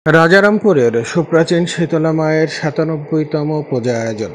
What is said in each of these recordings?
রাজারামপুরের সুপ্রাচীন শীতলা মায়ের ৯৭তম পূজা আয়োজন।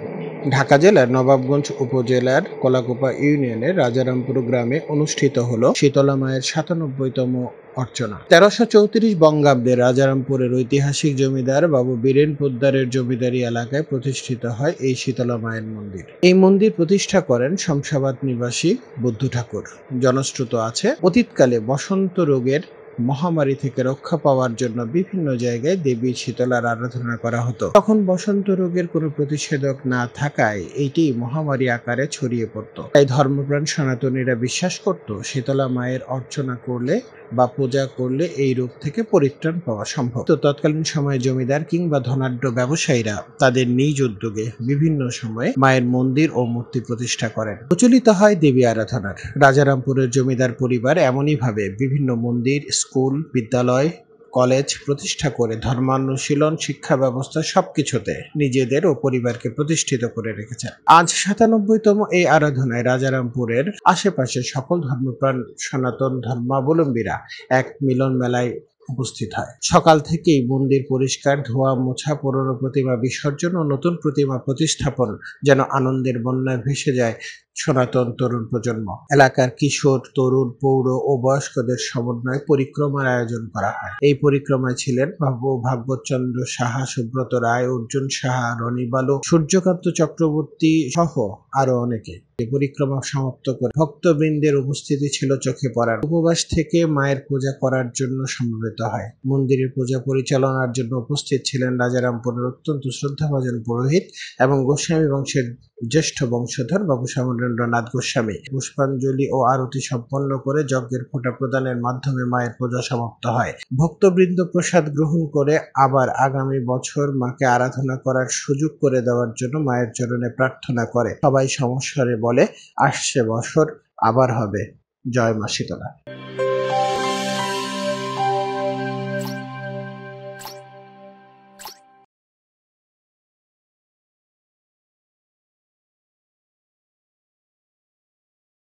ঢাকা জেলার নবাবগঞ্জ উপজেলার কলাকুপা ইউনিয়নের রাজারামপুর গ্রামে অনুষ্ঠিত হল শীতলা মায়ের ৯৭তম অর্চনা। ১৩৩৪ বঙ্গাব্দে রাজারামপুরের ঐতিহাসিক জমিদার বাবু বীরেন পোদ্দারের জমিদারি এলাকায় প্রতিষ্ঠিত হয় এই শীতলা মায়ের মন্দির। এই মন্দির প্রতিষ্ঠা করেন শমশাবাদ নিবাসী বুদ্ধ ঠাকুর। জনশ্রুত আছে, অতীতকালে বসন্ত রোগের মহামারী থেকে রক্ষা পাওয়ার জন্য বিভিন্ন জায়গায় দেবী শীতলার আরাধনা করা হতো। তখন বসন্ত রোগের কোনো প্রতিষেধক না থাকায় এইটি মহামারী আকারে ছড়িয়ে পড়তো। তাই ধর্মপ্রাণ সনাতনীরা বিশ্বাস করত শীতলা মায়ের অর্চনা করলে বা পূজা করলে এই রোগ থেকে পরিত্রাণ পাওয়া সম্ভব। তো তৎকালীন সময়ে জমিদার কিংবা ধনাঢ্য ব্যবসায়ীরা তাদের নিজ উদ্যোগে বিভিন্ন সময়ে মায়ের মন্দির ও মূর্তি প্রতিষ্ঠা করেন। প্রচলিত হয় দেবী আরাধনার। রাজারামপুরের জমিদার পরিবার এমনই ভাবে বিভিন্ন মন্দির, স্কুল, বিদ্যালয়, কলেজ প্রতিষ্ঠা করে ধর্মানুশীলন, শিক্ষা ব্যবস্থা সবকিছুতে নিজেদের ও পরিবারকে প্রতিষ্ঠিত করে রেখেছেন। আজ ৯৭তম এই আরাধনায় রাজারামপুরের আশেপাশে সকল ধর্মপ্রাণ সনাতন ধর্মাবলম্বীরা এক মিলন মেলায় উপস্থিত হয়। সকাল থেকেই মন্দির পরিষ্কার, ধোয়া মোছা, পুরনো প্রতিমা বিসর্জন ও নতুন প্রতিমা প্রতিস্থাপন যেন আনন্দের বন্যায় ভেসে যায় সনাতন তরুণ প্রজন্ম। এলাকার কিশোর, তরুণ, পৌর ও বয়স্কদের সমন্বয়ে পরিক্রমার আয়োজন করা হয়। এই পরিক্রমায় ছিলেন বাবু ভাগবতচন্দ্র সাহা, সুব্রত রায়, অর্জুন সাহা, রনি বালক, সূর্যকান্ত চক্রবর্তী সহ আরো অনেকে। এই পরিক্রমা সমাপ্ত করে ভক্তবৃন্দের উপস্থিতি ছিল চোখে পড়ার। উপবাস থেকে মায়ের পূজা করার জন্য সমবেত হয়। মন্দিরের পূজা পরিচালনার জন্য উপস্থিত ছিলেন রাজারামপুরের অত্যন্ত শ্রদ্ধাভাজন পুরোহিত এবং গোস্বামী বংশের জ্যেষ্ঠ বংশধর বাবু শ্যামলেন্দ্রনাথ গোস্বামী। পুষ্পাঞ্জলি ও আরতি সম্পন্ন করে যজ্ঞের ফোঁটা প্রদানের মাধ্যমে মায়ের পূজা সমাপ্ত হয়। ভক্তবৃন্দ প্রসাদ গ্রহণ করে আবার আগামী বছর মাকে আরাধনা করার সুযোগ করে দেওয়ার জন্য মায়ের চরণে প্রার্থনা করে। সবাই সমস্বরে বলে, আসছে বছর আবার হবে। জয় মা শীতলা।